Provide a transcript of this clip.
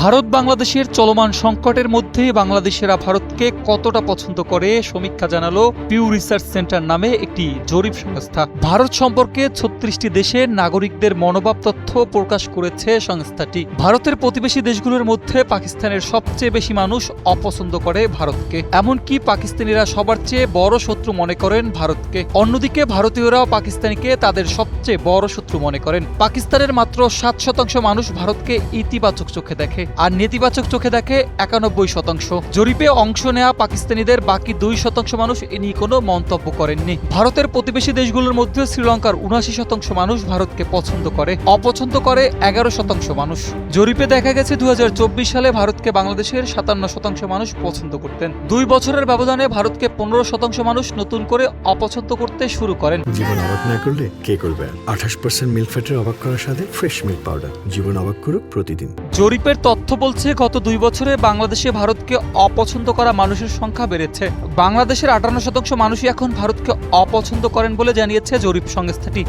ভারত বাংলাদেশের চলমান সংকটের মধ্যে বাংলাদেশিরা ভারতকে কতটা পছন্দ করে সমীক্ষা জানালো পিউ রিসার্চ সেন্টার নামে একটি জরিপ সংস্থা। ভারত সম্পর্কে ৩৬টি দেশের নাগরিকদের মনোভাব তথ্য প্রকাশ করেছে সংস্থাটি। ভারতের প্রতিবেশী দেশগুলোর মধ্যে পাকিস্তানের সবচেয়ে বেশি মানুষ অপছন্দ করে ভারতকে, এমনকি পাকিস্তানিরা সবার চেয়ে বড় শত্রু মনে করেন ভারতকে। অন্যদিকে ভারতীয়রাও পাকিস্তানিকে তাদের সবচেয়ে বড় শত্রু মনে করেন। পাকিস্তানের মাত্র ৭% মানুষ ভারতকে ইতিবাচক চোখে দেখে, আর নেতিবাচক চোখে দেখে ৯১%। জরিপে অংশ নেওয়া পাকিস্তানিদের বাকি 2% মানুষ এ নিয়ে কোনো মন্তব্য করেননি। ভারতের প্রতিবেশী দেশগুলোর মধ্যে শ্রীলঙ্কার ৭৯% মানুষ ভারতকে পছন্দ করে, অপছন্দ করে 11% মানুষ। জরিপে দেখা গেছে ২০২৪ সালে ভারতকে বাংলাদেশের ৫৭% মানুষ পছন্দ করতেন। 2 বছরের ব্যবধানে ভারতকে 15% মানুষ নতুন করে অপছন্দ করতে শুরু করেন। জীবন অবাক না করলে কে করবে? 28% মিল্ক ফ্যাটের অবাক করার সাথে ফ্রেশ মিল্ক পাউডার। জীবন অবাক করুক প্রতিদিন। জরিপের তথ্য বলছে গত 2 বছরে বাংলাদেশে ভারতকে অপছন্দ করা মানুষের সংখ্যা বেড়েছে। বাংলাদেশের 58% মানুষই এখন ভারতকে অপছন্দ করেন বলে জানিয়েছে জরিপ সংস্থাটি।